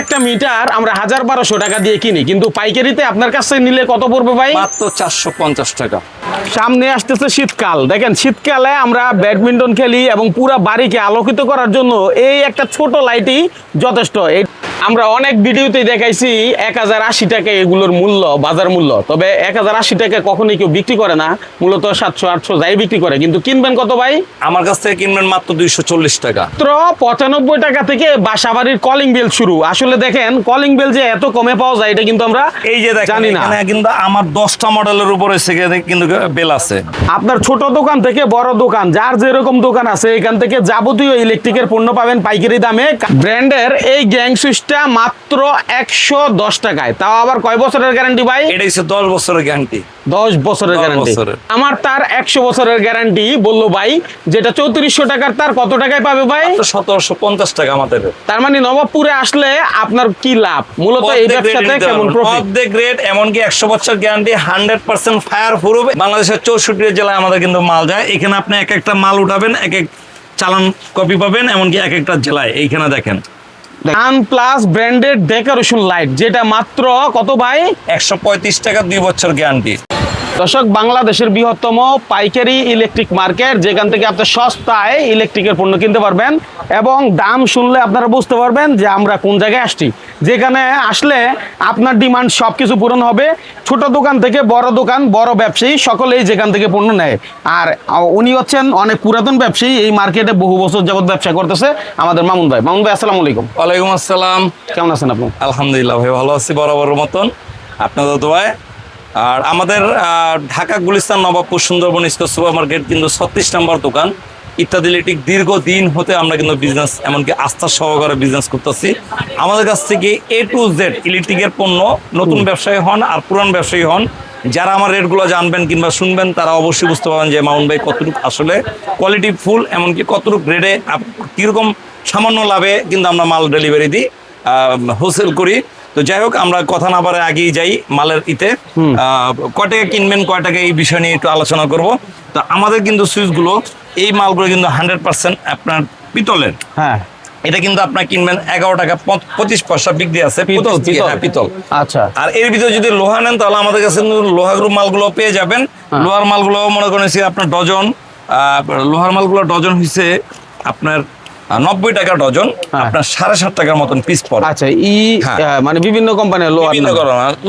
একটা মিটার আমরা ১,১২০০ টাকা দিয়ে কিনি, কিন্তু পাইকারিতে আপনার কাছে নিলে কত পড়বে ভাই? মাত্র 450 টাকা। সামনে আসতেছে শীতকাল, দেখেন শীতকালে আমরা ব্যাডমিন্টন খেলি এবং পুরো বাড়িকে আলোকিত করার জন্য এই একটা ছোট লাইটই যথেষ্ট। আমরা অনেক ভিডিওতেই দেখাইছি ১,০৮০ টাকা এগুলোর মূল্য, বাজার মূল্য। তবে ১,০৮০ টাকা কখনোই কেউ বিক্রি করে না, মূলত ৭০০-৮০০ যাই বিক্রি করে। কিন্তু কিনবেন কত ভাই? আমার কাছ থেকে কিনবেন মাত্র 240 টাকা। মাত্র ৯৫ টাকা থেকে বাসাবাড়ির কলিং বেল শুরু। আসলে দেখেন কলিং বেল যে এত কমে পাওয়া যায় এটা কিন্তু আমরা এই যে দেখেন জানি না। এখানে কিন্তু আমার 10টা মডেলের উপরে কিন্তু বেল আছে। আপনার ছোট দোকান থেকে বড় দোকান, যার যেরকম দোকান আছে, এখান থেকে যাবতীয় ইলেকট্রিকের পণ্য পাবেন পাইকারি দামে। ব্র্যান্ডের এই গ্যাং সুইচটা মাত্র ১১০ টাকায়, তাও আবার কয় বছরের গ্যারান্টি ভাই? এটা হচ্ছে 10 বছরের গ্যারান্টি। 10 বছরের গ্যারান্টি। আমার তার 100 বছরের গ্যারান্টি বললো ভাই, যেটা ৩৪০০ টাকার তার কত টাকায় পাবে ভাই? ১৭৫০ টাকা আমাদের। তার মানে নবাবপুরে আসলে আপনার কি লাভ? মূলত এই ব্যবসাতে কেমন প্রফিট? অর্ধেক রেট, এমনকি 100 বছর গ্যারান্টি, 100% ফায়ার প্রুফ। বাংলাদেশের 64 জেলায় আমাদের কিন্তু মাল যায়। এখানে আপনি এক একটা মাল উঠাবেন, এক এক চালান কপি পাবেন, এমনকি এক একটা জেলায়। এইখানে দেখেন প্লাস ব্র্যান্ডেড ডেকোরেশন লাইট, যেটা মাত্র কত ভাই? 135 টাকা 2 বছর গ্যারান্টি। দর্শক, বাংলাদেশের বৃহত্তম পাইকারি ইলেকট্রিক মার্কেট, যেখান থেকে আপনি সস্তায় ইলেকট্রিকের পণ্য কিনতে পারবেন এবং দাম শুনলে আপনারা বুঝতে পারবেন যে আমরা কোন জায়গায় আসছি। যেখানে আসলে আপনার ডিমান্ড সব কিছু পূরণ হবে। ছোট দোকান থেকে বড় দোকান, বড় ব্যবসায়ী সকলেই যেখান থেকে পণ্য নেয়। আর উনি হচ্ছেন অনেক পুরাতন ব্যবসায়ী, এই মার্কেটে বহু বছর যাবত ব্যবসা করতেছে আমাদের মামুন ভাই। মামুন ভাই, আসসালামু আলাইকুম। ওয়ালাইকুম আসসালাম। কেমন আছেন আপনি? আলহামদুলিল্লাহ ভাই, ভালো আছি বরাবর মতন, আপনাদের দোয়ায়। আর আমাদের Dhaka Gulistan Nawabpur Sundarban square super market কিন্তু 36 নম্বর দোকান। ইত্যাদি ইলেকট্রিক দীর্ঘদিন হতে আমরা কিন্তু বিজনেস, এমনকি আস্থা সহকারে বিজনেস করতেছি। আমাদের কাছ থেকে A to Z ইলেকট্রিকের পণ্য, নতুন ব্যবসায়ী হন আর পুরান ব্যবসায়ী হন, যারা আমার রেটগুলো জানবেন কিংবা শুনবেন, তারা অবশ্যই বুঝতে পারবেন যে মামুন ভাই কতটুকু আসলে কোয়ালিটি ফুল, এমনকি কতটুকু রেটে কীরকম সামান্য লাভে কিন্তু আমরা মাল ডেলিভারি দিই, হোলসেল করি। তো যাই হোক, আমরা কথা না বাড়ে আগেই যাই মালের ইতে। কয় টাকা কিনবেন, কয় টাকা, এই বিষয় নিয়ে একটু আলোচনা করব। তো আমাদের কিন্তু সুইচগুলো, এই মালগুলো কিন্তু 100% আপনার পিতলের। হ্যাঁ, এটা কিন্তু আপনার কিনবেন 11 টাকা 25 পয়সা বিক্রি আছে পিতল। আচ্ছা। আর এর ভিতরে যদি লোহা নেন, তাহলে আমাদের কাছে লোহা গ্রুপ মালগুলো পেয়ে যাবেন। লোহার মালগুলো মনে করেন আপনার ডজন, লোহার মালগুলো ডজন হয়েছে আপনার 90 টাকা ডজন, আপনার 7.5 টাকার মতন পিস পড়ে। আচ্ছা, মানে বিভিন্ন কোম্পানির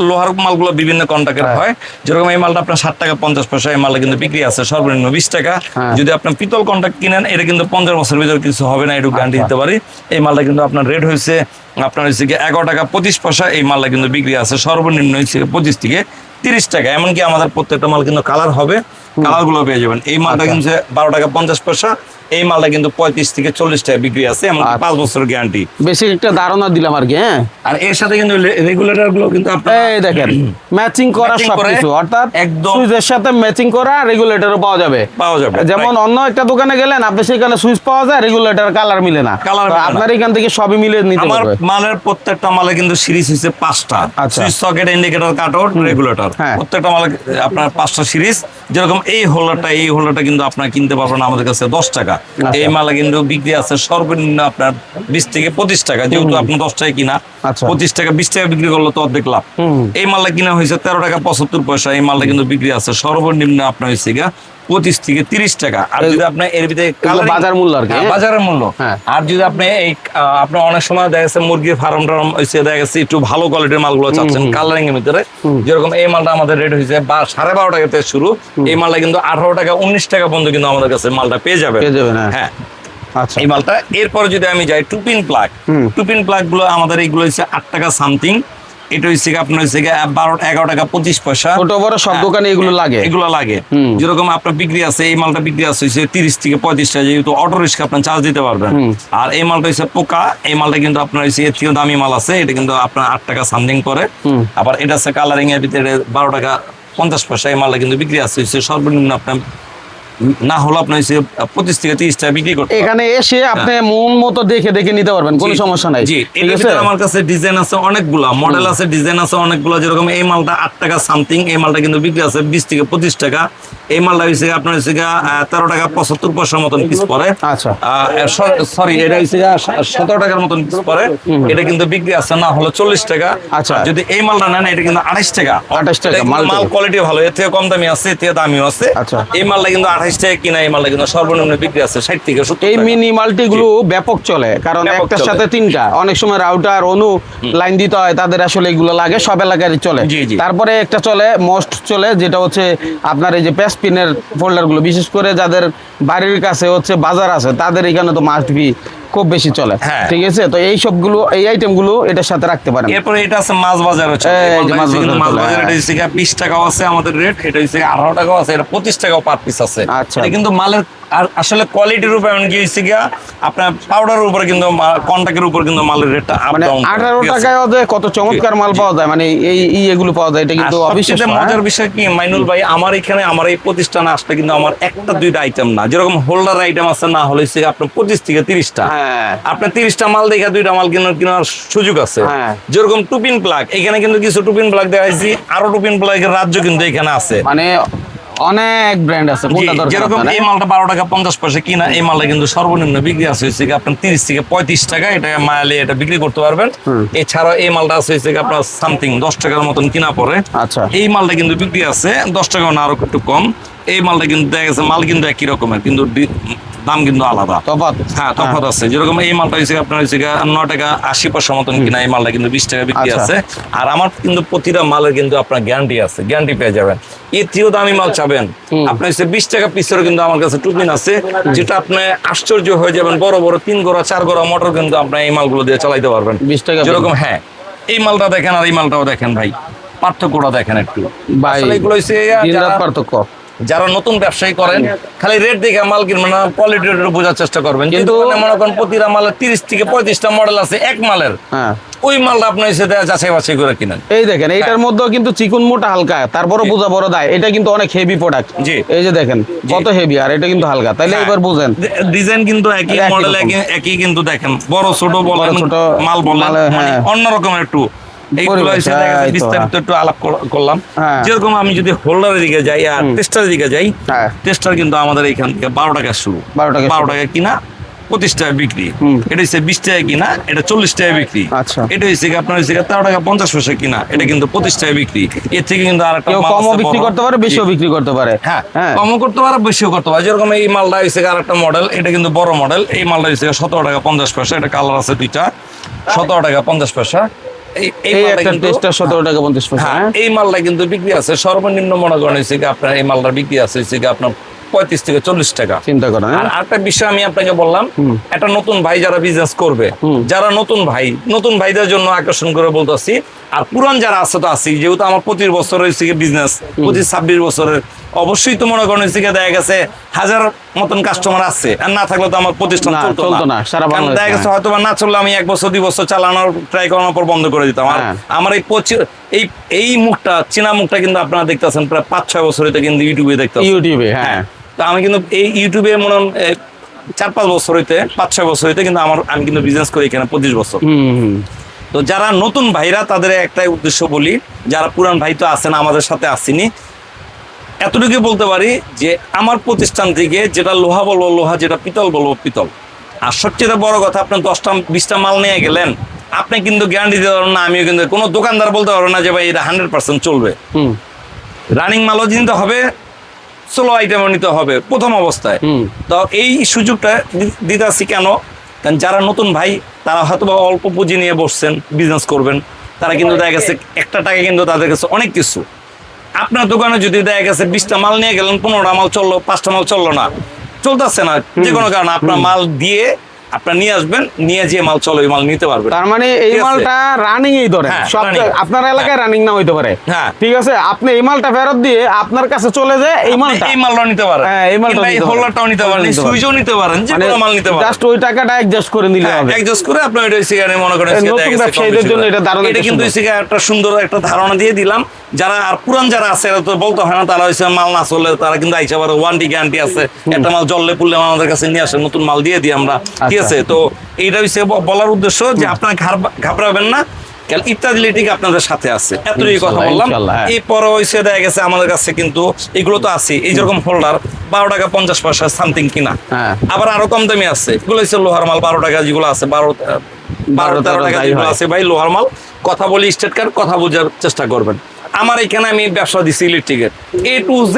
লোহার মালগুলো বিভিন্ন কন্ট্রাক্টের হয়। যেরকম এই মালটা আপনার 7 টাকা 50 পয়সা, এই মালটা কিন্তু বিক্রি আছে সর্বনিম্ন 20 টাকা। যদি আপনার পিতল কন্ট্রাক্ট কিনেন, এটা কিন্তু 50 বছরের ভিতরে কিছু হবে না, একটু গ্যারান্টি দিতে পারি। এই মালটা কিন্তু আপনার রেট হয়েছে আপনার হচ্ছে 11 টাকা 25 পয়সা। এই মালটা কিন্তু বিক্রি আছে সর্বনিম্ন হচ্ছে 25 থেকে 30 টাকা। এমনকি আমাদের প্রত্যেকটা মাল কিন্তু কালার হবে, কালার গুলো পেয়ে যাবেন। এই মালটা কিন্তু 12 টাকা 50 পয়সা। এই মালটা কিন্তু 35 থেকে 40 টাকা বিক্রি আছে, এমন 5 বছরের গ্যারান্টি। বেশি একটা ধারণা দিলাম আর কি। হ্যাঁ, আর এর সাথে কিন্তু রেগুলেটর গুলো কিন্তু এই দেখেন ম্যাচিং করা সবকিছু, অর্থাৎ একদম সুইচের সাথে ম্যাচিং করা রেগুলেটরও পাওয়া যাবে। যেমন অন্য একটা দোকানে গেলেন আপনি, সেখানে সুইচ পাওয়া যায়, রেগুলেটর কালার মিলে না। আপনার এখান থেকে সবই মিলে নিতে পারবেন। আমার মালের প্রত্যেকটা মালে কিন্তু সিরিজ হইছে 5টা, switch, socket, indicator, cutout, regulator. প্রত্যেকটা মালে আপনার 5টা সিরিজ। যেরকম এই হোল্ডারটা কিন্তু আপনার কিনতে পারবেন আমাদের কাছে 10 টাকা। এই মালে কিন্তু বিক্রি আছে সর্বনিম্ন আপনার 20 থেকে 25 টাকা। যেহেতু আপনি 10 টাকা কিনা, 25 টাকা 20 টাকা বিক্রি করলে তো অর্ধেক লাভ। এই মালটা কিনা হয়েছে 13 টাকা 75 পয়সা। এই মালটা কিন্তু বিক্রি আছে সর্বনিম্ন আপনার হয়েছে 25 থেকে 30 টাকা। আর যদি আপনি এর ভিতরে বাজার মূল্য আর কি, বাজারের মূল্য। আর যদি আপনি এই আপনার অনেক সময় দেখা গেছে মুরগির ফার্ম টার্ম হয়েছে, দেখা গেছে একটু ভালো কোয়ালিটির মালগুলো চাচ্ছেন কালারিং এর ভিতরে, যেরকম এই মালটা আমাদের রেট হয়েছে 12.5 টাকা থেকে শুরু। এই মালটা কিন্তু 18 টাকা 19 টাকা পর্যন্ত কিন্তু আমাদের কাছে মালটা পেয়ে যাবে। হ্যাঁ, আচ্ছা। এই মালটা এরপরে যদি আমি যাই টুপিন প্লাগ গুলো আমাদের এইগুলো হচ্ছে 8 টাকা সামথিং। এটা হচ্ছে আপনার হচ্ছে 11 টাকা 25 পয়সা। ছোট বড় সব দোকানে এগুলো লাগে। যেরকম আপনার বিক্রি আছে, এই মালটা বিক্রি আছে 30 থেকে 35 টাকা, যেহেতু অটো রিক্সা আপনার চার্জ দিতে পারবেন। আর এই মালটা হচ্ছে পোকা, এই মালটা কিন্তু আপনার হচ্ছে এর থেকে দামি মাল আছে, এটা কিন্তু আপনার 8 টাকা সামথিং পরে। আবার এটা আছে কালারিং এর ভিতরে 12 টাকা 50 পয়সা। এই মালটা কিন্তু বিক্রি আছে সর্বনিম্ন আপনার না হলো আপনার 25 থেকে 30 টাকা বিক্রি করতে পারবেন। এখানে এসে আপনি মন মতো দেখে দেখে নিতে পারবেন, কোনো সমস্যা নাই। জি, ঠিক এটার আছে, ভিতরে আমার কাছে ডিজাইন আছে অনেকগুলা, মডেল আছে, ডিজাইন আছে অনেকগুলা। যেরকম এই মালটা 8 টাকা সামথিং, এই মালটা কিন্তু বিক্রি আছে 20 থেকে 25 টাকা। এই মালটা হচ্ছে আপনার হচ্ছে 13 টাকা 75 পয়সার মতন পিস পড়ে। আচ্ছা, সরি, এটা হচ্ছে 17 টাকার মতন পিস পড়ে। এটা কিন্তু বিক্রি আছে না হলো 40 টাকা। আচ্ছা। আর যদি এই মালটা নেন এটা কিন্তু 28 টাকা। 28 টাকা এটা কিন্তু মাল কোয়ালিটি ভালো, এর থেকে কম দামি আছে, এর থেকে দামিও আছে। আচ্ছা। এই মালটা কিন্তু 28 টাকা কিনা, এই মালটা কিন্তু সর্বনিম্ন বিক্রি আছে 60 থেকে 70 এই টাকা। মিনি মাল্টি গুলো ব্যাপক চলে, কারণ ব্যাপক একটার চলে। সাথে তিনটা, অনেক সময় রাউটার অনু লাইন দিতে হয়, তাদের আসলে এগুলো লাগে, সব এলাকায় চলে। জি, জি। তারপরে একটা চলে, মোস্ট চলে, যেটা হচ্ছে আপনার এই যে প্যাসপিনের ফোল্ডার গুলো, বিশেষ করে যাদের বাড়ির কাছে হচ্ছে বাজার আছে, তাদের এখানে তো মাস্ট বি খুব বেশি চলে। হ্যাঁ। ঠিক আছে, তো এই সবগুলো, এই আইটেম গুলো এটার সাথে রাখতে পারেন। এরপরে এটা আছে মাছ বাজার হচ্ছে, এই যে মাছ বাজার মাছ চলে, বাজার হ্যাঁ। এটা হচ্ছে 20 টাকাও আছে আমাদের রেট, এটা হচ্ছে 18 টাকাও আছে, এটা 25 টাকাও পার পিস আছে। আচ্ছা। এটা কিন্তু মালের আর আসলে কোয়ালিটির উপর এমন কি হচ্ছে আপনার পাউডারের উপর কিন্তু কন্টাক্টের উপর কিন্তু মালের রেটটা আপ মানে ডাউন 18 টাকায় ওদের কত চমৎকার মাল পাওয়া যায়, মানে এই এগুলো পাওয়া যায়, এটা কিন্তু অবিশ্বাস্য। মজার বিষয় কি মাইনুল ভাই, আমার এখানে আমার এই প্রতিষ্ঠানে আসলে কিন্তু আমার একটা দুইটা আইটেম না, যেরকম হোল্ডার আইটেম আছে না হলে আপনার 25 থেকে 30টা, হ্যাঁ, আপনার 30টা মাল দেখে দুইটা মাল কেনার সুযোগ আছে। হ্যাঁ। যেরকম টুপিন প্লাগ, এখানে কিন্তু কিছু টুপিন প্লাগ দেখাইছি, আরো টুপিন প্লাগের রাজ্য কিন্তু এখানে আছে। মানে অনেক ব্র্যান্ড আছে, জি, কোনটা দরকার যেরকম আপনার? এই মালটা 12 টাকা 50 পয়সা কিনা, এই মালটা কিন্তু সর্বনিম্ন বিক্রি আছে হচ্ছে আপনার 30 থেকে 35 টাকা, এটা মায়ালে এটা বিক্রি করতে পারবেন। এছাড়া এই মালটা আছে হচ্ছে আপনার সামথিং 10 টাকার মতন কিনা পড়ে। আচ্ছা, এই মালটা কিন্তু বিক্রি আছে 10 টাকা না আরো একটু কম। এই মালটা কিন্তু দেখা গেছে মাল কিন্তু একই রকমের, কিন্তু দাম কিন্তু আলাদা। তফাৎ। হ্যাঁ, তফাৎ আছে। যেরকম এই মালটা হচ্ছে আপনার হচ্ছে 9 টাকা 80 পয়সা মতন কিনা, এই মালটা কিন্তু 20 টাকা বিক্রি আচ্ছা। আছে। আর আমার কিন্তু প্রতিটা মালের কিন্তু আপনার গ্যারান্টি আছে, গ্যারান্টি পেয়ে যাবেন। এর চেয়েও দামি মাল চাবেন, আপনার হচ্ছে 20 টাকা পিসেরও কিন্তু আমার কাছে টুপিন আছে, যেটা আপনি আশ্চর্য হয়ে যাবেন। বড় বড় 3 গোড়া 4 গোড়া মোটর কিন্তু আপনি এই মালগুলো দিয়ে চালাইতে পারবেন 20 টাকা যেরকম। হ্যাঁ, এই মালটা দেখেন আর এই মালটাও দেখেন ভাই, পার্থক্যটা দেখেন একটু। ভাই, আসলে এগুলো হচ্ছে দিন-রাত পার্থক্য। যারা নতুন ব্যবসায়ী করেন, খালি রেট দেখে মাল কিনবেন না, কোয়ালিটি বোঝার চেষ্টা করবেন। কিন্তু মনে করেন প্রতিটা মালের 30 থেকে 35টা মডেল আছে এক মালের, হ্যাঁ, ওই মালটা আপনি এসে যাচাই বাছাই করে কিনেন। এই দেখেন, এইটার মধ্যেও কিন্তু চিকন মোটা হালকা, তারপরে বোঝা বড় দায়, এটা কিন্তু অনেক হেভি প্রোডাক্ট। জি। এই যে দেখেন কত হেভি, আর এটা কিন্তু হালকা, তাইলে এবার বুঝেন। ডিজাইন কিন্তু একই, একই মডেল রকম। একই, কিন্তু দেখেন বড় ছোট বলেন, বড় ছোট মাল বলেন, মালে, মানে হ্যাঁ। অন্যরকম একটু। এইগুলো পরিবেশ, এসে দেখা হ্যাঁ, গেছে এই তো, বিস্তারিত একটু আলাপ করলাম। হ্যাঁ। যেরকম আমি যদি হোল্ডারের দিকে যাই আর টেস্টারের দিকে যাই, হ্যাঁ। টেস্টার কিন্তু আমাদের এখান থেকে 12 টাকা শুরু, 12 টাকা 12 টাকা কিনা, 25 টাকা বিক্রি। এটা হচ্ছে 20 টাকা কিনা, এটা 40 টাকা বিক্রি। আচ্ছা। এটা হচ্ছে আপনার হচ্ছে 13 টাকা 50 পয়সা কিনা, এটা কিন্তু 25 টাকা বিক্রি। এর থেকে কিন্তু আরেকটা কেউ মাল কমও আছে বিক্রি বড়। করতে পারে, বেশিও জি। বিক্রি করতে পারে। হ্যাঁ, হ্যাঁ, কমও করতে পারে, বেশিও করতে পারে। যেরকম এই মালটা হচ্ছে আরেকটা মডেল, এটা কিন্তু বড় মডেল। এই মালটা হচ্ছে 17 টাকা 50 পয়সা, এটা কালার আছে দুইটা, 17 টাকা 50 পয়সা। এই এই মালটা একটা কিন্তু, টেস্টার 17 টাকা 50 পয়সা। হ্যাঁ, হ্যাঁ, এই মালটা কিন্তু বিক্রি আছে সর্বনিম্ন মনে করেন হচ্ছে আপনার এই মালটা বিক্রি আছে হচ্ছে আপনার 35 থেকে 40 টাকা। চিন্তা করেন। আর আরেকটা বিষয় আমি আপনাকে বললাম, একটা নতুন ভাই যারা বিজনেস করবে, যারা নতুন ভাইদের জন্য আকর্ষণ করে বলতেছি। আর পুরান যারা আছে তো আছি, যেহেতু আমার 25 বছর হয়েছে বিজনেস, 25-26 বছরের, অবশ্যই তো মনে করেন হচ্ছে দেখা গেছে 1000 মতন কাস্টমার আছে, আর না থাকলে তো আমার প্রতিষ্ঠান চলতো না। সারা কারণ বাংলাদেশে, দেখা গেছে হয়তো বা না চললে আমি 1 বছর 2 বছর চালানোর ট্রাই করানোর পর বন্ধ করে দিতাম। আর হ্যাঁ। আমার এই মুখটা, চীনা মুখটা কিন্তু আপনারা দেখতেছেন প্রায় 5-6 বছর হইতে কিন্তু ইউটিউবে দেখতেছেন। ইউটিউবে, হ্যাঁ। তো আমি কিন্তু এই ইউটিউবে মনে হয় 4-5 বছর হইতে, 5-6 বছর হইতে কিন্তু আমি কিন্তু বিজনেস করি এখানে 25 বছর। তো যারা নতুন ভাইরা, তাদের একটাই উদ্দেশ্য বলি, যারা পুরান ভাই তো আছেন আমাদের সাথে আসেনি, এতটুকু বলতে পারি যে আমার প্রতিষ্ঠান থেকে যেটা লোহা বলবো লোহা, যেটা পিতল বলবো পিতল। আর সবচেয়ে বড় কথা, আপনি 10টা-20টা মাল নিয়ে গেলেন, আপনি কিন্তু গ্যারান্টি দিতে পারবেন না, আমিও কিন্তু, কোনো দোকানদার বলতে পারবো না যে ভাই এটা 100% চলবে। রানিং মালও নিতে হবে, সোলো আইটেমও নিতে হবে প্রথম অবস্থায়। তো এই সুযোগটা দিতে আসি কেন, কারণ যারা নতুন ভাই, তারা হয়তো অল্প পুঁজি নিয়ে বসছেন, বিজনেস করবেন, তারা কিন্তু দেখা গেছে একটা টাকা কিন্তু তাদের কাছে অনেক কিছু। আপনার দোকানে যদি দেখা গেছে 20টা মাল নিয়ে গেলেন, 15টা মাল চললো, 5টা মাল চললো না, চলতেছে না যে কোনো কারণে, আপনার মাল দিয়ে আপনার নিয়ে আসবেন, নিয়ে যে মাল চলে ওই মাল নিতে পারবেন। তার মানে এই ঠিক আছে? মালটা রানিং এই ধরে হ্যাঁ, সব running। আপনার এলাকায় রানিং না হইতে পারে, হ্যাঁ। ঠিক আছে, আপনি এই মালটা ফেরত দিয়ে আপনার কাছে চলে যায় এই মালটা, এই মালটাও নিতে পারেন, হ্যাঁ, এই মালটাও কিংবা এই নিতে পারেন। হোল্ডারটাও নিতে পারেন, এই সুইচও নিতে পারেন, যে কোনো মাল নিতে পারেন। জাস্ট ওই টাকাটা অ্যাডজাস্ট করে নিলে হবে। অ্যাডজাস্ট করে আপনি ওইটা সিগারেট মনে করেন এই নতুন ব্যবসায়ীদের জন্য এটা দারুণ এটা একটা কিন্তু সুযোগ। সিগারেট একটা সুন্দর একটা ধারণা দিয়ে দিলাম। যারা আর পুরান যারা আছে এরা তো বলতে হয় না, তারা হচ্ছে মাল না চললে তারা কিন্তু আইসা পারে, ওয়ারেন্টি গ্যারান্টি আছে, একটা মাল জ্বললে পুড়লে আমাদের কাছে নিয়ে আসে, নতুন মাল দিয়ে দিই আমরা, ঠিক আছে। তো এইটা হচ্ছে বলার উদ্দেশ্য যে আপনারা ঘাবড়াবেন না, কারণ ইত্যাদি লিটিক আপনাদের সাথে আছে, এতটুকু কথা বললাম। ইনশাআল্লাহ, হ্যাঁ। এই পরে হয়েছে দেখা গেছে আমাদের কাছে কিন্তু এগুলো তো আছে, এই যেরকম হোল্ডার 12 টাকা 50 পয়সা সামথিং কিনা, হ্যাঁ। আবার আরো কম দামি আছে, এগুলো হচ্ছে লোহার মাল 12 টাকা যেগুলো আছে, 12-13 টাকা যাই যেগুলো হয়। আছে ভাই লোহার মাল। কথা বলি স্টেট কার্ড, কথা বোঝার চেষ্টা করবেন। আমার এখানে আমি ব্যবসা দিচ্ছি ইলেকট্রিকের A to Z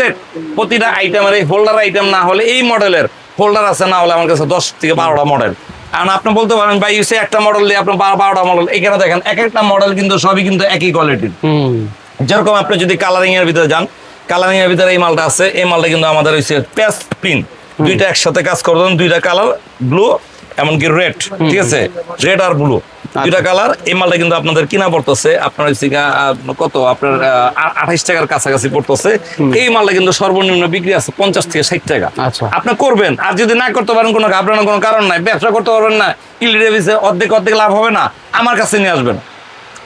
প্রতিটা আইটেমের, এই হোল্ডার আইটেম না হলে এই মডেলের হোল্ডার আছে, না হলে আমার কাছে 10 থেকে 12টা মডেল। আর আপনি বলতে পারেন ভাই সে একটা মডেল দিয়ে আপনার 12টা মডেল, এখানে দেখেন এক একটা মডেল কিন্তু সবই কিন্তু একই কোয়ালিটির। যেরকম আপনি যদি কালারিং এর ভিতরে যান, কালারিং এর ভিতরে এই মালটা আছে, এই মালটা কিন্তু আমাদের হচ্ছে পেস্ট পিন, দুইটা একসাথে কাজ করবেন, দুইটা কালার ব্লু এমনকি রেড, ঠিক আছে, রেড আর ব্লু দুইটা কালার। এই মালটা কিন্তু আপনাদের কিনা পড়তেছে আপনার হচ্ছে কত, আপনার 28 টাকার কাছাকাছি পড়তেছে। এই মালটা কিন্তু সর্বনিম্ন বিক্রি আছে 50 থেকে 60 টাকা। আচ্ছা। আপনি করবেন, আর যদি না করতে পারেন কোনো ঘাবড়ানোর কোনো কারণ নাই, ব্যবসা করতে পারবেন না, ইলেকট্রিক অর্ধেক অর্ধেক লাভ হবে না, আমার কাছে নিয়ে আসবেন,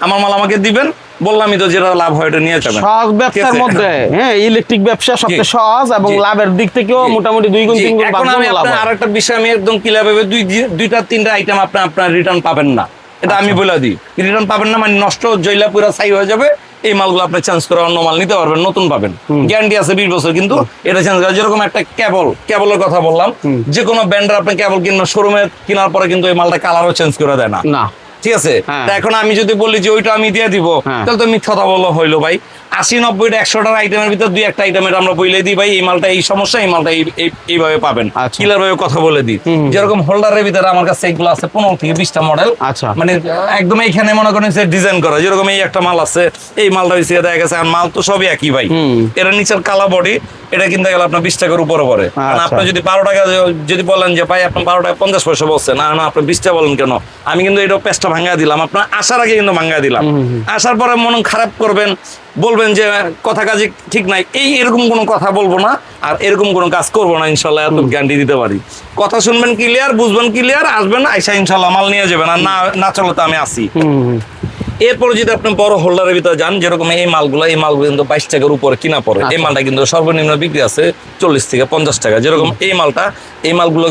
আমার মাল আমাকে দিবেন, বললামই তো যেটা লাভ হয় এটা নিয়ে যাবেন। সহজ ব্যবসার মধ্যে হ্যাঁ ইলেকট্রিক ব্যবসা সবচেয়ে সহজ এবং লাভের দিক থেকেও মোটামুটি 2 গুণ 3 গুণ এখন আমি লাভ হয়। আরেকটা বিষয় আমি একদম ক্লিয়ার ভাবে দুইটা তিনটা আইটেম আপনার রিটার্ন পাবেন না, এটা আমি বলে দিই, রিটার্ন পাবেন না মানে নষ্ট জয়লা পুরা ছাই হয়ে যাবে। এই মালগুলো আপনি চেঞ্জ করে অন্য মাল নিতে পারবেন, নতুন পাবেন, গ্যারান্টি আছে 20 বছর, কিন্তু এটা চেঞ্জ করা। যেরকম একটা কেবলের কথা বললাম, যে কোনো ব্র্যান্ডের আপনি কেবল কিনবেন, শোরুমে কেনার পরে কিন্তু এই মালটা কালারও চেঞ্জ করে দেয় না, না, ঠিক আছে। হ্যাঁ। তা এখন আমি যদি বলি যে ওইটা আমি দিয়ে দিব, হ্যাঁ। তাহলে তো মিথ্যা কথা বলা হইলো ভাই। 80-90টা 100টার আইটেমের ভিতর 2-1টা আইটেমের আমরা বলে দিই ভাই এই মালটা এই সমস্যা, এই মালটা এইভাবে পাবেন, আচ্ছা। ক্লিয়ার ভাবে কথা বলে দিই। যেরকম হোল্ডারের ভিতরে আমার কাছে এগুলো আছে 15 থেকে 20টা মডেল, আচ্ছা। মানে একদম এইখানে মনে করেন যে ডিজাইন করা। যেরকম এই একটা মাল আছে, এই মালটা হইছে দেখা গেছে, আর মাল তো সবই একই ভাই, এটা নিচের কালা বডি, এটা কিনতে গেলে আপনার 20 টাকার উপরে পড়ে। কারণ আপনি যদি 12 টাকা যদি বলেন যে ভাই আপনি 12 টাকা 50 পয়সা বলছেন, না না আপনি 20 টাকা বলেন কেন, আমি কিন্তু এটা পেস্টটা ভাঙা দিলাম, আপনার আসার আগে কিন্তু ভাঙা দিলাম, আসার পরে মন খারাপ করবেন, বলবেন যে কথা কাজে ঠিক নাই, এরকম কোনো কথা বলবো না, আর এরকম কোনো কাজ করবো না ইনশাল্লাহ, এত গ্যারান্টি দিতে পারি। কথা শুনবেন ক্লিয়ার, বুঝবেন ক্লিয়ার, আসবেন আইসা ইনশাল্লাহ মাল নিয়ে যাবেন, আর না চলে তো আমি আসি। এরপরে যদি আপনি বড় হোল্ডারের ভিতরে যান, যেরকম এই মালগুলো কিন্তু 22 টাকার উপরে কিনা পড়ে। এই মালটা কিন্তু সর্বনিম্ন বিক্রি আছে 40 থেকে 50 টাকা। যেরকম এই মালগুলো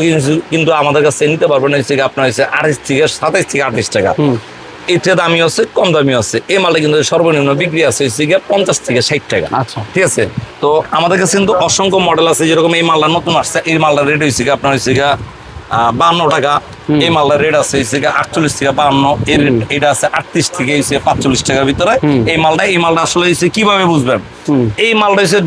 কিন্তু আমাদের কাছে নিতে পারবেন আপনার হচ্ছে 28 থেকে 27 থেকে 28 টাকা। এতে দামি আছে, কম দামি আছে। এই মালটা কিন্তু সর্বনিম্ন বিক্রি আছে 50 থেকে 60 টাকা। আচ্ছা, ঠিক আছে। তো আমাদের কাছে কিন্তু অসংখ্য মডেল আছে। যেরকম এই মালটা নতুন আসছে, এই মালটা রেট হয়েছে আপনার হচ্ছে 52 টাকা। এই মালটার রেট আছে 48 থেকে 52। এর এটা আছে 38 থেকে 45 টাকার ভিতরে। এই মালটা আসলে কিভাবে বুঝবেন, এই মালটা হচ্ছে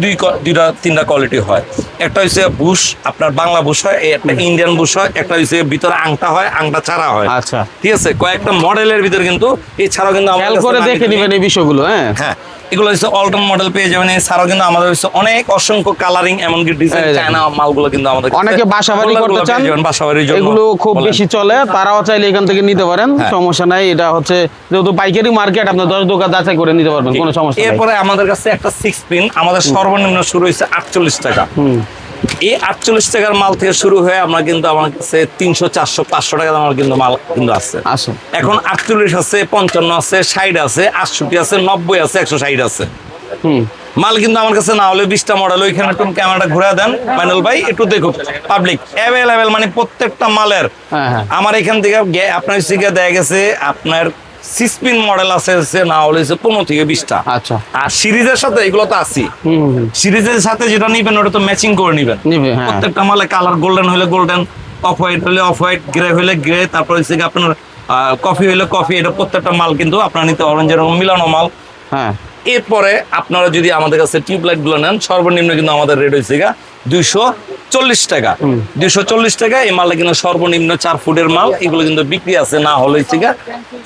দুইটা তিনটা কোয়ালিটি হয়। একটা হচ্ছে বুশ, আপনার বাংলা বুশ হয়, একটা ইন্ডিয়ান বুশ হয়, একটা হচ্ছে ভিতরে আংটা হয়, আংটা ছাড়া হয়। আচ্ছা, ঠিক আছে। কয়েকটা মডেলের ভিতরে কিন্তু এছাড়াও কিন্তু খেয়াল করে দেখে নেবেন এই বিষয়গুলো। হ্যাঁ, এগুলো হচ্ছে অল্টন মডেল পেয়ে যাবেন। এছাড়াও কিন্তু আমাদের হচ্ছে অনেক অসংখ্য কালারিং, এমনকি ডিজাইন চায়না মালগুলো কিন্তু আমাদের অনেকে বাসাবাড়ি করতে চান, বাসাবাড়ির জন্য এগুলো খুব বেশি চলে, তারাও চাইলে এখান থেকে নিতে পারেন, সমস্যা নাই। এটা হচ্ছে যেহেতু পাইকারি মার্কেট, আপনি 10 দোকান যাচাই করে নিতে পারবেন, কোনো সমস্যা নেই। এরপরে আমাদের কাছে একটা 6 পিন, আমাদের সর্বনিম্ন শুরু হয়েছে 48 টাকা। এই 48 টাকার মাল থেকে শুরু হয়ে আমরা কিন্তু আমার কাছে 300, 400, 500 টাকা দামের কিন্তু মাল কিন্তু আছে। এখন 48 আছে, 55 আছে, 60 আছে, 68 আছে, 90 আছে, 160 আছে। মাল কিন্তু আমার কাছে না হলে 20টা মডেল। ওইখানে একটু ক্যামেরাটা ঘুরে দেন মাইনুল ভাই, একটু দেখুন। পাবলিক অ্যাভেলেবেল, মানে প্রত্যেকটা মালের আমার এখান থেকে আপনার দেখা গেছে আপনার 6 পিন মডেল আছে না হলে 15 থেকে 20টা। আচ্ছা। আর সিরিজের সাথে এগুলো তো আছে, সিরিজের সাথে যেটা নিবেন ওটা তো ম্যাচিং করে নিবেন। প্রত্যেকটা মালে কালার গোল্ডেন হলে গোল্ডেন, অফ হোয়াইট হলে অফ হোয়াইট, গ্রে হলে গ্রে, তারপর হচ্ছে আপনার কফি হলে কফি। এটা প্রত্যেকটা মাল কিন্তু আপনারা নিতে পারবেন। যেরকম মিলানো মাল, এরপরে আপনারা যদি আমাদের কাছে টিউবলাইট গুলো নেন, সর্বনিম্ন কিন্তু আমাদের রেট হয়েছে 240 টাকা। 240 টাকা এই মালটা কিন্তু সর্বনিম্ন 4 ফুটের মাল, এগুলো কিন্তু বিক্রি আছে না হলে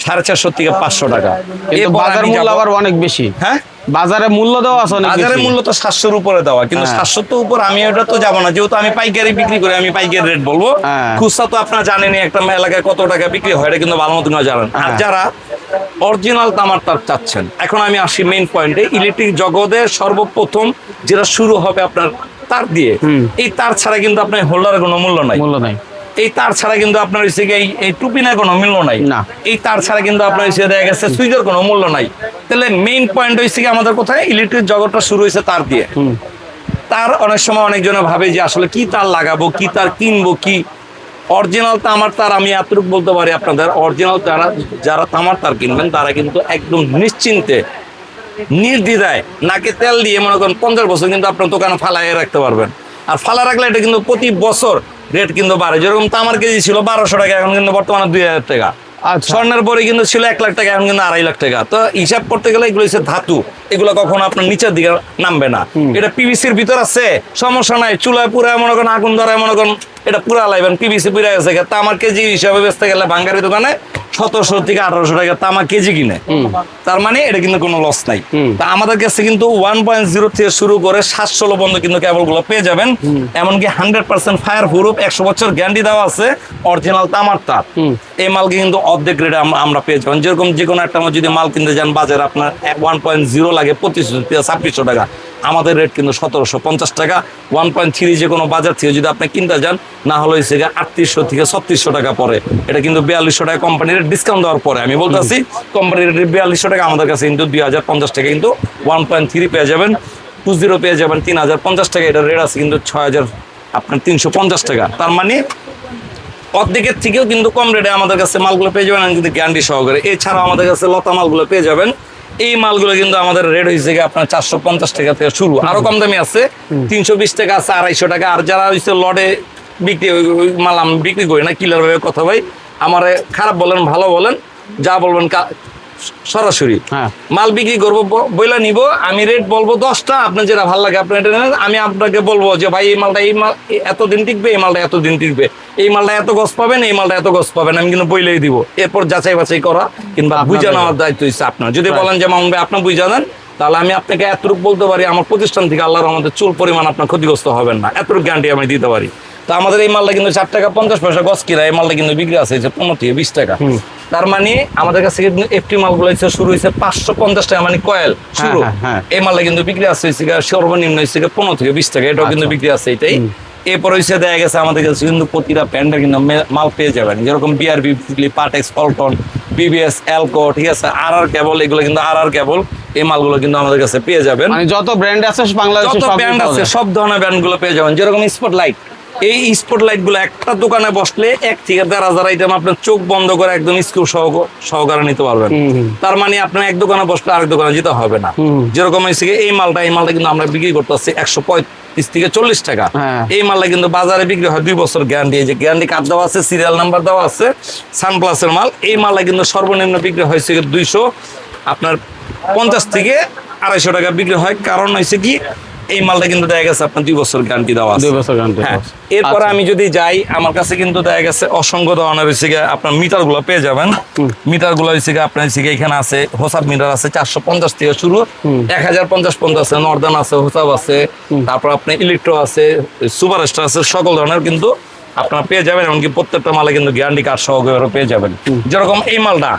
450 থেকে 500 টাকা। কিন্তু বাজার মূল্য আবার অনেক বেশি। হ্যাঁ, বাজারে মূল্য দেওয়া আছে অনেক বাজারের বেশি। মূল্য তো 700-র উপরে দেওয়া, কিন্তু 700 তো উপর আমি ওটা তো যাবো না, যেহেতু আমি পাইকারি বিক্রি করি, আমি পাইকারি রেট বলবো। হ্যাঁ। খুচরা তো আপনারা জানেনই একটা এলাকায় কত টাকা বিক্রি হয়, এটা কিন্তু ভালো মতো না জানেন। আর হ্যাঁ। যারা অরিজিনাল তামার তার চাচ্ছেন, এখন আমি আসি মেইন পয়েন্টে। ইলেকট্রিক জগতে সর্বপ্রথম যেটা শুরু হবে আপনার তার দিয়ে, এই তার ছাড়া কিন্তু আপনার হোল্ডারের কোনো মূল্য নাই। মূল্য নাই। এই তার ছাড়া কিন্তু আপনার হচ্ছে এই টুপিনের কোনো মূল্য নাই। না। এই তার ছাড়া কিন্তু আপনার হচ্ছে দেখা গেছে সুইচের কোনো মূল্য নাই। তাহলে মেইন পয়েন্ট হচ্ছে কি আমাদের কোথায়, ইলেকট্রিক জগৎটা শুরু হয়েছে তার দিয়ে। তার অনেক সময় অনেকজনে ভাবে যে আসলে কি তার লাগাবো, কি তার কিনবো, কি অরিজিনাল তামার তার। আমি এতটুকু বলতে পারি আপনাদের, অরিজিনাল যারা তামার তার কিনবেন তারা কিন্তু একদম নিশ্চিন্তে নির্দ্বিধায় নাকে তেল দিয়ে মনে করেন 50 বছর কিন্তু আপনার দোকানে ফালাইয়ে রাখতে পারবেন। আর ফালা রাখলে এটা কিন্তু প্রতি বছর রেট কিন্তু বাড়ে। যেরকম তামার কেজি ছিল 1200 টাকা, এখন কিন্তু বর্তমানে 2000 টাকা। আচ্ছা। স্বর্ণের পরে কিন্তু ছিল 1 লাখ টাকা, এখন কিন্তু 2.5 লাখ টাকা। তো হিসাব করতে গেলে এগুলো হচ্ছে ধাতু, এগুলো কখনো আপনার নিচের দিকে নামবে না। এটা পিভিসির ভিতর আছে, সমস্যা নাই। চুলায় পুরায় মনে করেন, আগুন ধরায় মনে করেন, এটা পুরা লাইবেন, পিভিসি পুরা গেছে। তামার কেজি হিসাবে বেচতে গেলে বাঙ্গারি দোকানে 1700 থেকে 1800 টাকা তামা কেজি কিনে। তার মানে এটা কিন্তু কোনো লস নাই। তা আমাদের কাছে কিন্তু 1.0 থেকে শুরু করে 716 পর্যন্ত কিন্তু কেবল গুলো পেয়ে যাবেন। এমনকি 100% ফায়ার প্রুফ, 100 বছর গ্যারান্টি দেওয়া আছে, অরিজিনাল তামার তার। এই মালকে কিন্তু অর্ধেক রেটে আমরা পেয়ে যাবেন। যেরকম যে কোনো একটা যদি মাল কিনতে যান বাজারে আপনার 1.0 লাগে 2500-2600 টাকা, আমাদের রেট কিন্তু 1750 টাকা। 1.3 যে কোনো বাজার থেকে যদি আপনি কিনতে যান, না হলে 3800 থেকে 3600 টাকা পরে। এটা কিন্তু 4200 টাকা কোম্পানির ডিসকাউন্ট দেওয়ার পরে। আমি বলতেছি কোম্পানির রেট 4200 টাকা, আমাদের কাছে কিন্তু 2050 টাকা কিন্তু 1.3 পেয়ে যাবেন। 20 পেয়ে যাবেন 3050 টাকা। এটা রেট আছে কিন্তু 6350 টাকা। তার মানে অর্ধেকের থেকেও কিন্তু কম রেটে আমাদের কাছে মালগুলো পেয়ে যাবেন, কিন্তু গ্যারান্টি সহকারে। এছাড়াও আমাদের কাছে লতা মালগুলো পেয়ে যাবেন। এই মালগুলো কিন্তু আমাদের রেট হয়েছে আপনার 450 টাকা থেকে শুরু, আরো কম দামি আছে, 320 টাকা আছে, 250 টাকা। আর যারা হচ্ছে লটে বিক্রি, ওই মাল আমি বিক্রি করি না, কিলার ভাবে কথা ভাই, আমার খারাপ বলেন ভালো বলেন যা বলবেন সরাসরি মাল বিক্রি করবো বইলা নিব। আমি রেট বলবো 10টা, আপনার যেটা ভালো লাগে আপনি এটা নেন। আমি আপনাকে বলবো যে ভাই এই মালটা এতদিন টিকবে, এই মালটা এতদিন টিকবে, এই মালটা এত গছ পাবেন, এই মালটা এত গছ পাবেন, আমি কিন্তু বইলেই দিব। এরপর যাচাই বাছাই করা কিংবা বুঝা নেওয়ার দায়িত্ব হচ্ছে আপনার। যদি বলেন যে মামুন ভাই আপনি বুঝা দেন, তাহলে আমি আপনাকে এতটুকু বলতে পারি, আমার প্রতিষ্ঠান থেকে আল্লাহর আমাদের চুল পরিমাণ আপনার ক্ষতিগ্রস্ত হবেন না, এতটুকু গ্যারান্টি আমি দিতে পারি। তো আমাদের এই মালটা কিন্তু 4 টাকা 50 পয়সা গছ কিনা, এই মালটা কিন্তু বিক্রি আছে 15 থেকে 20 টাকা। তার মানে আমাদের কাছে কিন্তু এফটি মালগুলো শুরু হয়েছে 550 টাকা, মানে কয়েল শুরু। এই মালটা কিন্তু বিক্রি আছে সর্বনিম্ন 15 থেকে 20 টাকা, এটাও কিন্তু বিক্রি আছে এটাই। এরপর হচ্ছে দেখা গেছে আমাদের কাছে কিন্তু প্রতিটা ব্র্যান্ডের কিন্তু মাল পেয়ে যাবেন, যেরকম বিআরবি, পার্টেক্স, পল্টন, বিবিএস, এলকো, ঠিক আছে, আর কেবল, এগুলো কিন্তু আর কেবল। এই মালগুলো কিন্তু আমাদের কাছে পেয়ে যাবেন। মানে যত ব্র্যান্ড আছে বাংলাদেশে, যত ব্র্যান্ড আছে সব ধরনের ব্র্যান্ডগুলো পেয়ে যাবেন। যেরকম স্পটলাইট, এই স্পটলাইট গুলো একটা দোকানে বসলে 1 থেকে 1,500 আইটেম আপনার চোখ বন্ধ করে একদম স্ক্রু সহকারে নিতে পারবেন। তার মানে আপনার এক দোকানে বসলে আরেক দোকানে যেতে হবে না। যেরকম এই মালটা কিন্তু আমরা বিক্রি করতেছি 135 থেকে 40 টাকা। এই মালটা কিন্তু বাজারে বিক্রি হয় 2 বছর গ্যারান্টি। এই যে গ্যারান্টি কার্ড দেওয়া আছে, সিরিয়াল নাম্বার দেওয়া আছে, সানপ্লাসের মাল। এই মালটা কিন্তু সর্বনিম্ন বিক্রি হয়েছে 250 থেকে 250 টাকা বিক্রি হয়। কারণ হয়েছে কি, এই মালটা কিন্তু দেখা গেছে আপনার 2 বছর গ্যারান্টি দেওয়া আছে। 2 বছর গ্যারান্টি। এরপরে আমি যদি যাই, আমার কাছে কিন্তু দেখা গেছে অসংখ্য ধরনের হচ্ছে আপনার মিটার গুলো পেয়ে যাবেন। মিটার গুলো হচ্ছে আপনার এখানে আছে, হোসাব মিটার আছে 450 থেকে শুরু, 1050 পর্যন্ত আছে, নর্দান আছে, হোসাব আছে, তারপর আপনার ইলেকট্রো আছে, সুপারস্টার আছে, সকল ধরনের কিন্তু আপনারা পেয়ে যাবেন। এমনকি প্রত্যেকটা মালে কিন্তু গ্যারান্টি কার্ড সহকারে পেয়ে যাবেন। যেরকম এই মালটা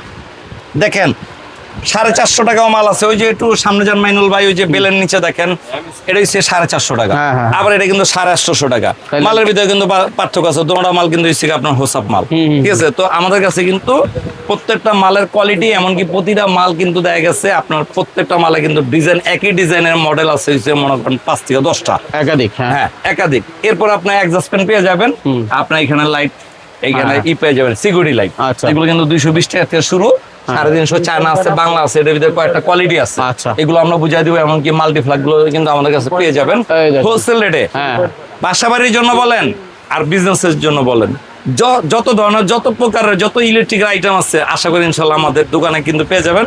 দেখেন 450 টাকাও মাল আছে। ওই যে একটু সামনে যান মাইনুল ভাই, ওই যে বেলের নিচে দেখেন, এটা হচ্ছে 450 টাকা। আবার এটা কিন্তু 850 টাকা। মালের ভিতরে কিন্তু পার্থক্য আছে, দুটো মাল কিন্তু হচ্ছে আপনার হোসাব মাল, ঠিক আছে। তো আমাদের কাছে কিন্তু প্রত্যেকটা মালের কোয়ালিটি, এমনকি প্রতিটা মাল কিন্তু দেখা গেছে আপনার প্রত্যেকটা মালে কিন্তু ডিজাইন, একই ডিজাইনের মডেল আছে মনে করেন 5 থেকে 10টা, একাধিক। হ্যাঁ, একাধিক। এরপর আপনার অ্যাডজাস্টমেন্ট পেয়ে যাবেন, আপনার এখানে লাইট, এইখানে পেয়ে যাবেন সিকিউরিটি লাইট। এগুলো কিন্তু 220 টাকা থেকে শুরু, 350 চায়না আছে, বাংলা আছে, এটার ভিতরে কয়েকটা কোয়ালিটি আছে। এগুলো আমরা বুঝাই দিব। এমনকি মাল্টিফ্লাগ গুলো কিন্তু আমাদের কাছে পেয়ে যাবেন হোলসেল রেটে। বাসা বাড়ির জন্য বলেন আর বিজনেসের জন্য বলেন, যত ধরনের, যত প্রকারের, যত ইলেকট্রিক আইটেম আছে, আশা করি ইনশাল্লাহ আমাদের দোকানে কিন্তু পেয়ে যাবেন।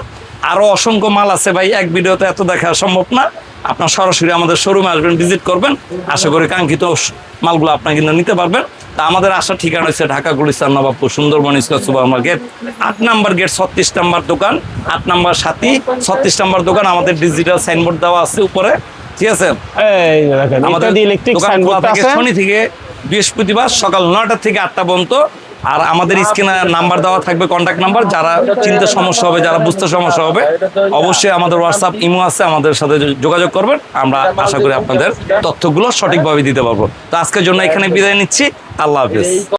আরো অসংখ্য মাল আছে ভাই, এক ভিডিওতে এত দেখা সম্ভব না। আপনার সরাসরি আমাদের শোরুমে আসবেন, ভিজিট করবেন, আশা করি কাঙ্ক্ষিত মালগুলো আপনার কিন্তু নিতে পারবেন। তা আমাদের আসার ঠিকানা হচ্ছে Dhaka Gulistan Nawabpur Sundarban square super market, 8 number gate, 36 number দোকান, 8 নাম্বার সাথী, 36 নাম্বার দোকান। আমাদের ডিজিটাল সাইনবোর্ড দেওয়া আছে উপরে, ঠিক আছে? এই যে দেখেন আমাদের ইত্যাদি ইলেকট্রিক দোকান খোলা সাইনবোর্ড থাকে আছে। শনি থেকে বৃহস্পতিবার সকাল 9টা থেকে 8টা পর্যন্ত। আর আমাদের স্ক্রিনে নাম্বার দেওয়া থাকবে, কন্ট্যাক্ট নাম্বার। যারা চিনতে সমস্যা হবে, যারা বুঝতে সমস্যা হবে, অবশ্যই আমাদের হোয়াটসঅ্যাপ ইমো আছে, আমাদের সাথে যোগাযোগ করবেন। আমরা আশা করি আপনাদের তথ্যগুলো সঠিকভাবে দিতে পারবো। তো আজকের জন্য এখানে বিদায় নিচ্ছি। আল্লাহ হাফেজ।